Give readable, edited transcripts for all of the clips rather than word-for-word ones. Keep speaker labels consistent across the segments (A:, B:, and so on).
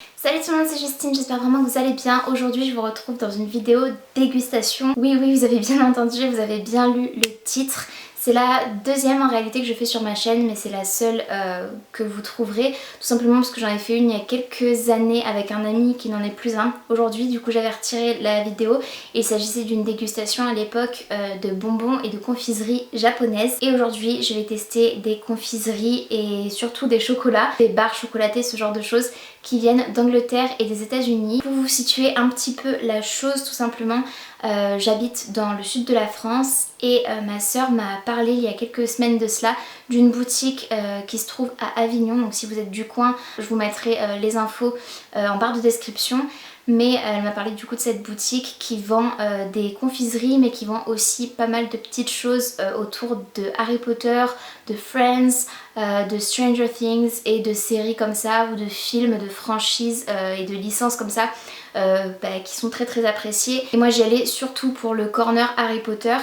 A: Salut tout le monde, c'est Justine, j'espère vraiment que vous allez bien. Aujourd'hui je vous retrouve dans une vidéo dégustation. Oui, vous avez bien entendu, vous avez bien lu le titre. C'est la deuxième en réalité que je fais sur ma chaîne, mais c'est la seule que vous trouverez. Tout simplement parce que j'en ai fait une il y a quelques années avec un ami qui n'en est plus un aujourd'hui. Du coup j'avais retiré la vidéo et il s'agissait d'une dégustation à l'époque de bonbons et de confiseries japonaises. Et aujourd'hui je vais tester des confiseries et surtout des chocolats, des barres chocolatées, ce genre de choses qui viennent d'Angleterre et des États-Unis. Pour vous situer un petit peu la chose tout simplement, j'habite dans le sud de la France et ma soeur m'a parlé il y a quelques semaines de cela d'une boutique qui se trouve à Avignon. Donc si vous êtes du coin, je vous mettrai les infos en barre de description. Mais elle m'a parlé du coup de cette boutique qui vend des confiseries mais qui vend aussi pas mal de petites choses autour de Harry Potter, de Friends, de Stranger Things et de séries comme ça ou de films, de franchises et de licences comme ça qui sont très appréciées. Et moi j'y allais surtout pour le corner Harry Potter.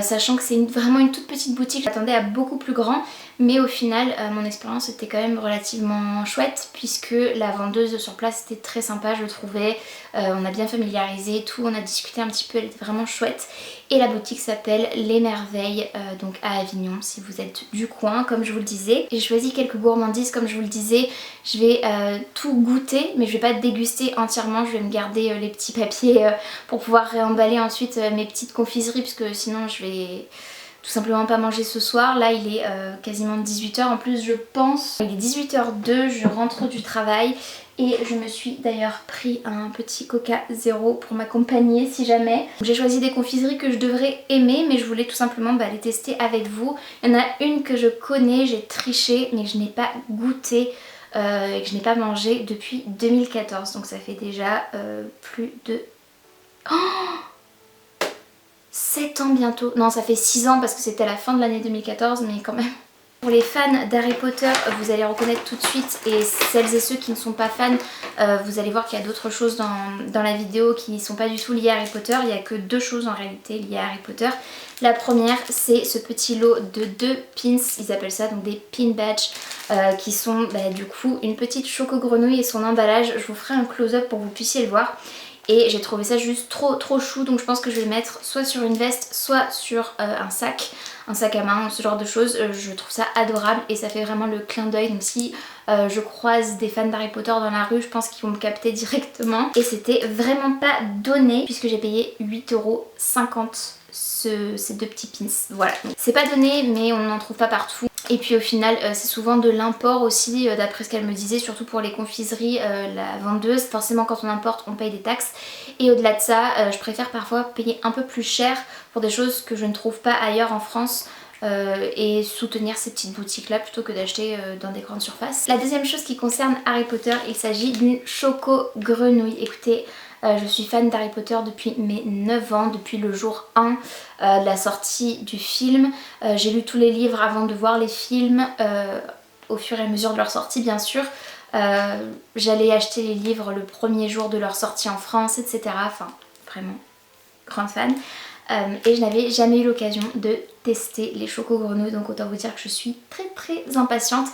A: Sachant que c'est vraiment une toute petite boutique, j'attendais à beaucoup plus grand, mais au final mon expérience était quand même relativement chouette puisque la vendeuse sur place était très sympa, je trouvais. On a bien familiarisé tout, on a discuté un petit peu, elle était vraiment chouette. Et la boutique s'appelle Les Merveilles, donc à Avignon si vous êtes du coin comme je vous le disais. J'ai choisi quelques gourmandises comme je vous le disais, je vais tout goûter mais je vais pas déguster entièrement, je vais me garder les petits papiers pour pouvoir réemballer ensuite mes petites confiseries puisque sinon je vais tout simplement pas manger ce soir. Là il est quasiment 18 h en plus je pense. Il est 18 h 02, je rentre du travail et je me suis d'ailleurs pris un petit Coca Zéro pour m'accompagner si jamais. J'ai choisi des confiseries que je devrais aimer mais je voulais tout simplement les tester avec vous. Il y en a une que je connais, j'ai triché mais que je n'ai pas goûté et que je n'ai pas mangé depuis 2014. Donc ça fait déjà plus de... Oh, 7 ans bientôt. Non, ça fait 6 ans parce que c'était à la fin de l'année 2014, mais quand même. Pour les fans d'Harry Potter, vous allez reconnaître tout de suite, et celles et ceux qui ne sont pas fans, vous allez voir qu'il y a d'autres choses dans la vidéo qui ne sont pas du tout liées à Harry Potter. Il n'y a que deux choses en réalité liées à Harry Potter. La première, c'est ce petit lot de 2 pins, ils appellent ça donc des pin badges, qui sont du coup une petite choco grenouille et son emballage. Je vous ferai un close-up pour que vous puissiez le voir. Et j'ai trouvé ça juste trop chou, donc je pense que je vais le mettre soit sur une veste, soit sur un sac à main, ce genre de choses. Je trouve ça adorable et ça fait vraiment le clin d'œil. Donc si je croise des fans d'Harry Potter dans la rue, je pense qu'ils vont me capter directement. Et c'était vraiment pas donné puisque j'ai payé 8,50 € ces 2 petits pins. Voilà, c'est pas donné mais on n'en trouve pas partout. Et puis au final c'est souvent de l'import aussi d'après ce qu'elle me disait, surtout pour les confiseries, la vendeuse, forcément quand on importe on paye des taxes. Et au-delà de ça je préfère parfois payer un peu plus cher pour des choses que je ne trouve pas ailleurs en France et soutenir ces petites boutiques là plutôt que d'acheter dans des grandes surfaces. La deuxième chose qui concerne Harry Potter, il s'agit d'une choco grenouille. Écoutez, je suis fan d'Harry Potter depuis mes 9 ans, depuis le jour 1 de la sortie du film. J'ai lu tous les livres avant de voir les films, au fur et à mesure de leur sortie bien sûr. J'allais acheter les livres le premier jour de leur sortie en France, etc. Enfin, vraiment, grande fan. Et je n'avais jamais eu l'occasion de tester les chocos grenouilles, donc autant vous dire que je suis très impatiente.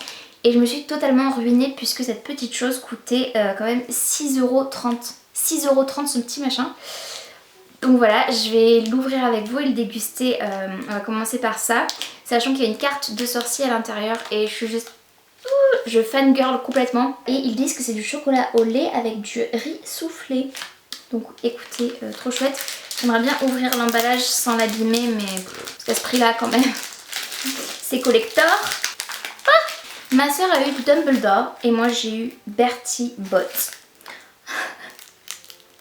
A: Et je me suis totalement ruinée puisque cette petite chose coûtait quand même 6,30 €. 6,30 € ce petit machin. Donc voilà, je vais l'ouvrir avec vous et le déguster. On va commencer par ça, sachant qu'il y a une carte de sorcier à l'intérieur et je suis juste... Je fangirl complètement. Et ils disent que c'est du chocolat au lait avec du riz soufflé. Donc écoutez, trop chouette. J'aimerais bien ouvrir l'emballage sans l'abîmer, mais parce qu'à ce prix là quand même, c'est collector. Ah, ma soeur a eu Dumbledore et moi j'ai eu Bertie Bott.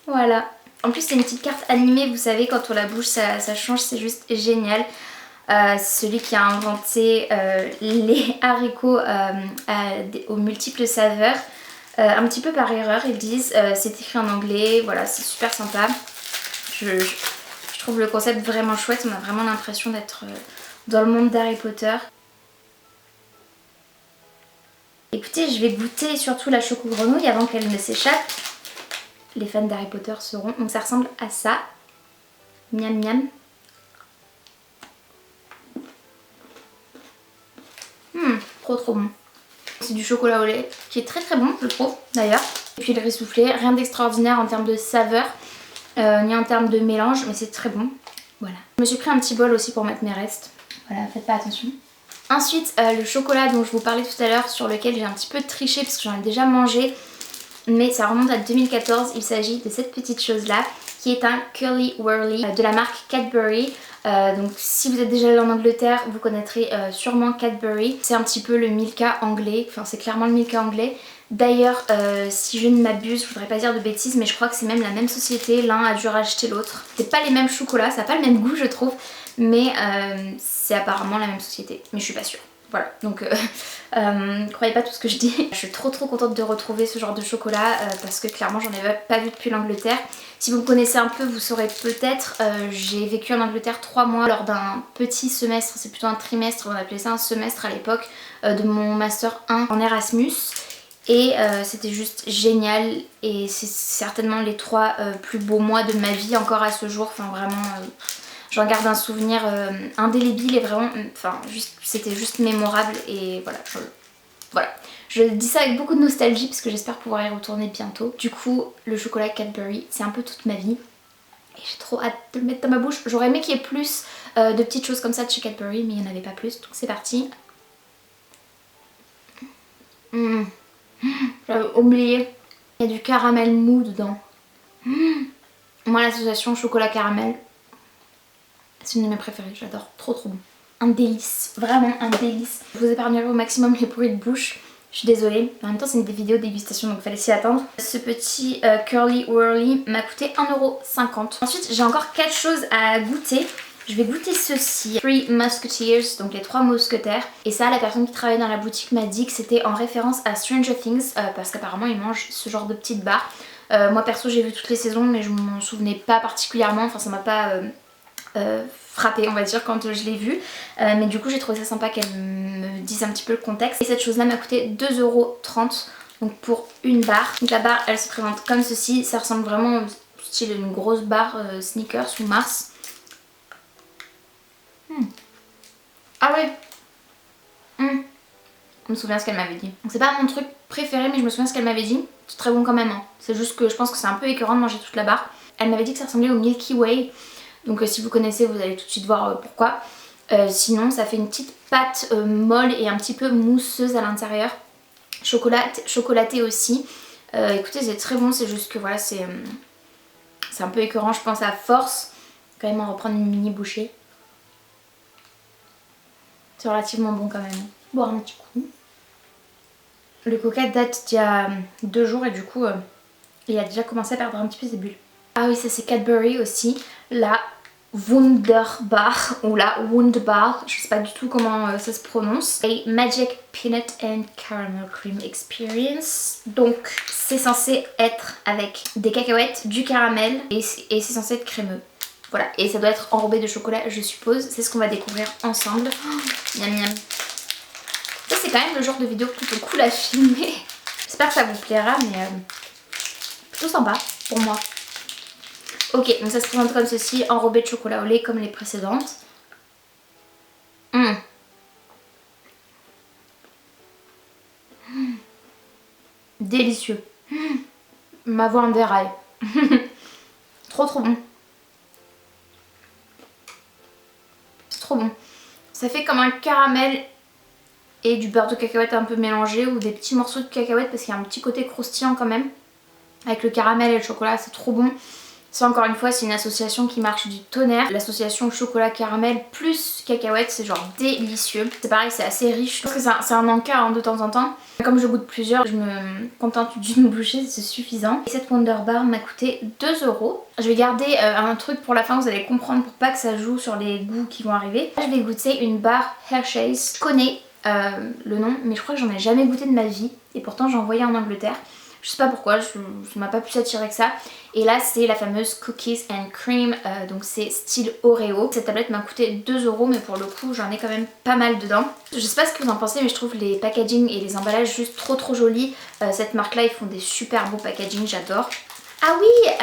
A: Voilà. En plus c'est une petite carte animée, vous savez quand on la bouge ça change, c'est juste génial. Celui qui a inventé les haricots aux multiples saveurs. Un petit peu par erreur ils disent, c'est écrit en anglais, voilà c'est super sympa. Je trouve le concept vraiment chouette, on a vraiment l'impression d'être dans le monde d'Harry Potter. Écoutez, je vais goûter surtout la choco grenouille avant qu'elle ne s'échappe. Les fans d'Harry Potter sauront, donc ça ressemble à ça. Miam miam. Trop bon. c'est du chocolat au lait qui est très très bon je trouve d'ailleurs. Et puis le riz soufflé, rien d'extraordinaire en termes de saveur ni en termes de mélange, mais c'est très bon. Voilà. Je me suis pris un petit bol aussi pour mettre mes restes. Voilà, faites pas attention. Ensuite le chocolat dont je vous parlais tout à l'heure, sur lequel j'ai un petit peu triché parce que j'en ai déjà mangé, mais ça remonte à 2014. Il s'agit de cette petite chose là qui est un Curly Wurly de la marque Cadbury. Donc si vous êtes déjà allé en Angleterre, vous connaîtrez sûrement Cadbury. C'est un petit peu le Milka anglais, enfin c'est clairement le Milka anglais. D'ailleurs si je ne m'abuse, je voudrais pas dire de bêtises, mais je crois que c'est même la même société, l'un a dû racheter l'autre. C'est pas les mêmes chocolats, ça n'a pas le même goût je trouve, mais c'est apparemment la même société, mais je suis pas sûre. Voilà, donc croyez pas tout ce que je dis. Je suis trop contente de retrouver ce genre de chocolat parce que clairement j'en avais pas vu depuis l'Angleterre. Si vous me connaissez un peu, vous saurez peut-être, j'ai vécu en Angleterre 3 mois lors d'un petit semestre, c'est plutôt un trimestre, on appelait ça un semestre à l'époque, de mon master 1 en Erasmus. Et c'était juste génial et c'est certainement les 3 plus beaux mois de ma vie encore à ce jour, enfin vraiment... J'en garde un souvenir indélébile et vraiment, enfin c'était juste mémorable et voilà. Je dis ça avec beaucoup de nostalgie parce que j'espère pouvoir y retourner bientôt. Du coup, le chocolat Cadbury, c'est un peu toute ma vie. Et j'ai trop hâte de le mettre dans ma bouche. J'aurais aimé qu'il y ait plus de petites choses comme ça de chez Cadbury, mais il n'y en avait pas plus, donc c'est parti. J'avais oublié, il y a du caramel mou dedans. Moi l'association chocolat caramel, c'est une de mes préférées, j'adore, trop bon. Un délice, vraiment un délice. Je vous épargnerai au maximum les bruits de bouche, je suis désolée. En même temps c'est des vidéos de dégustation donc il fallait s'y attendre. Ce petit Curly Wurly m'a coûté 1,50 €. Ensuite j'ai encore 4 choses à goûter. Je vais goûter ceci, Three Musketeers, donc les 3 mousquetaires. Et ça, la personne qui travaillait dans la boutique m'a dit que c'était en référence à Stranger Things parce qu'apparemment ils mangent ce genre de petites barres. Moi perso j'ai vu toutes les saisons mais je m'en souvenais pas particulièrement, enfin ça m'a pas frappé on va dire quand je l'ai vu. Mais du coup j'ai trouvé ça sympa qu'elle me dise un petit peu le contexte. Et cette chose là m'a coûté 2,30 € donc pour une barre. Donc la barre elle se présente comme ceci, ça ressemble vraiment au style d'une grosse barre Snickers ou Mars. Ah ouais. Je me souviens ce qu'elle m'avait dit. Donc c'est pas mon truc préféré mais je me souviens ce qu'elle m'avait dit. C'est très bon quand même hein. C'est juste que je pense que c'est un peu écœurant de manger toute la barre. Elle m'avait dit que ça ressemblait au Milky Way. Donc si vous connaissez vous allez tout de suite voir pourquoi. Sinon ça fait une petite pâte molle et un petit peu mousseuse à l'intérieur. Chocolaté aussi. Écoutez c'est très bon, c'est juste que voilà c'est un peu écœurant je pense à force. Quand même en reprendre une mini bouchée. C'est relativement bon quand même. Boire un petit coup. Le coca date d'il y a 2 jours et du coup il a déjà commencé à perdre un petit peu ses bulles. Ah oui ça c'est Cadbury aussi. La Wunderbar ou la Wunderbar, je sais pas du tout comment ça se prononce. Et Magic Peanut and Caramel Cream Experience. Donc c'est censé être avec des cacahuètes, du caramel et c'est censé être crémeux. Voilà, et ça doit être enrobé de chocolat je suppose, c'est ce qu'on va découvrir ensemble. Oh, miam miam. Ça c'est quand même le genre de vidéo plutôt cool à filmer. J'espère que ça vous plaira mais plutôt sympa pour moi. Ok, donc ça se présente comme ceci, enrobé de chocolat au lait comme les précédentes. Délicieux. Ma voix en déraille. Trop bon. Trop bon. Ça fait comme un caramel et du beurre de cacahuète un peu mélangé ou des petits morceaux de cacahuète parce qu'il y a un petit côté croustillant quand même. Avec le caramel et le chocolat, c'est trop bon. Ça encore une fois c'est une association qui marche du tonnerre. L'association chocolat caramel plus cacahuète c'est genre délicieux. C'est pareil c'est assez riche. Je pense que c'est un encas hein, de temps en temps. Comme je goûte plusieurs je me contente d'une bouchée c'est suffisant. Et cette Wonder Bar m'a coûté 2 €. Je vais garder un truc pour la fin vous allez comprendre pour pas que ça joue sur les goûts qui vont arriver. Là, je vais goûter une barre Hershey's. Je connais le nom mais je crois que j'en ai jamais goûté de ma vie. Et pourtant j'en voyais en Angleterre. Je sais pas pourquoi, ça m'a pas plus attiré que ça. Et là c'est la fameuse Cookies and Cream, donc c'est style Oreo. Cette tablette m'a coûté 2 € mais pour le coup j'en ai quand même pas mal dedans. Je sais pas ce que vous en pensez mais je trouve les packaging et les emballages juste trop jolis. Cette marque là ils font des super beaux packaging, j'adore. Ah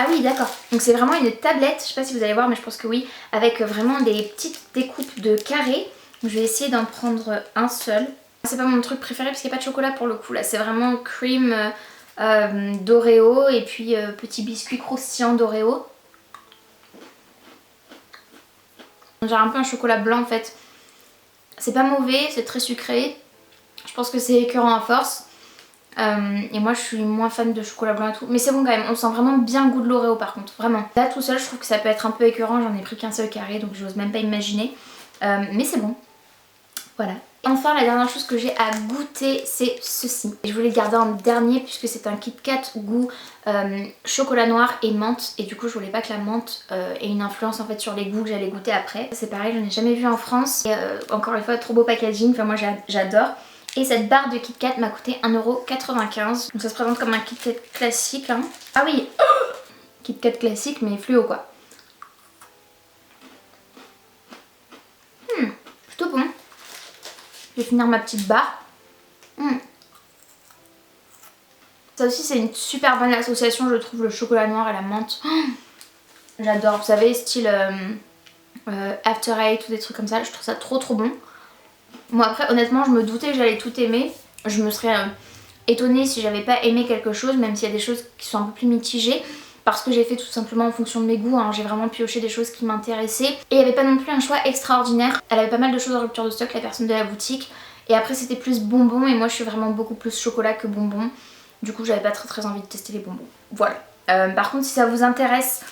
A: oui d'accord. Donc c'est vraiment une tablette, je sais pas si vous allez voir mais je pense que oui. Avec vraiment des petites découpes de carrés. Je vais essayer d'en prendre un seul. C'est pas mon truc préféré parce qu'il n'y a pas de chocolat pour le coup là, c'est vraiment cream d'Oreo et puis petit biscuit croustillant d'Oreo. On dirait un peu un chocolat blanc en fait. C'est pas mauvais, c'est très sucré. Je pense que c'est écœurant à force. Et moi je suis moins fan de chocolat blanc et tout. Mais c'est bon quand même, on sent vraiment bien le goût de l'Oreo par contre, vraiment. Là tout seul je trouve que ça peut être un peu écœurant, j'en ai pris qu'un seul carré donc j'ose même pas imaginer. Mais c'est bon. Voilà. Enfin la dernière chose que j'ai à goûter c'est ceci. Je voulais le garder en dernier puisque c'est un Kit Kat goût chocolat noir et menthe. Et du coup je voulais pas que la menthe ait une influence en fait sur les goûts que j'allais goûter après. C'est pareil, j'en ai jamais vu en France. Et encore une fois trop beau packaging, enfin moi j'adore. Et cette barre de Kit Kat m'a coûté 1,95 €. Donc ça se présente comme un Kit Kat classique. Hein. Ah oui, Kit Kat classique mais fluo quoi. Plutôt bon. Je vais finir ma petite barre. Ça aussi c'est une super bonne association je trouve, le chocolat noir et la menthe. J'adore, vous savez, style After Eight ou des trucs comme ça, je trouve ça trop bon. Moi après honnêtement je me doutais que j'allais tout aimer. Je me serais étonnée si j'avais pas aimé quelque chose, même s'il y a des choses qui sont un peu plus mitigées. Parce que j'ai fait tout simplement en fonction de mes goûts, hein. J'ai vraiment pioché des choses qui m'intéressaient. Et il n'y avait pas non plus un choix extraordinaire. Elle avait pas mal de choses en rupture de stock, la personne de la boutique. Et après c'était plus bonbons et moi je suis vraiment beaucoup plus chocolat que bonbons. Du coup j'avais pas très envie de tester les bonbons. Voilà. Par contre si ça vous intéresse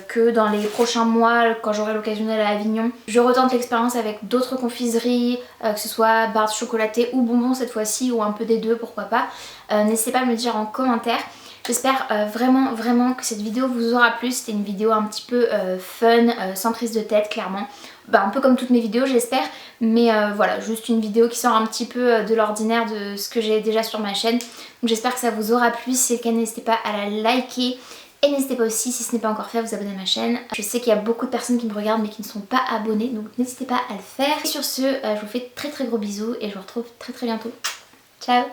A: que dans les prochains mois, quand j'aurai l'occasion d'aller à Avignon, je retente l'expérience avec d'autres confiseries, que ce soit barres chocolatées ou bonbons cette fois-ci, ou un peu des deux, pourquoi pas. N'hésitez pas à me le dire en commentaire. J'espère vraiment que cette vidéo vous aura plu. C'était une vidéo un petit peu fun, sans prise de tête clairement. Bah, un peu comme toutes mes vidéos j'espère. Mais voilà, juste une vidéo qui sort un petit peu de l'ordinaire de ce que j'ai déjà sur ma chaîne. Donc j'espère que ça vous aura plu. Si c'est le cas, n'hésitez pas à la liker. Et n'hésitez pas aussi, si ce n'est pas encore fait, à vous abonner à ma chaîne. Je sais qu'il y a beaucoup de personnes qui me regardent mais qui ne sont pas abonnées. Donc n'hésitez pas à le faire. Et sur ce, je vous fais très gros bisous et je vous retrouve très bientôt. Ciao!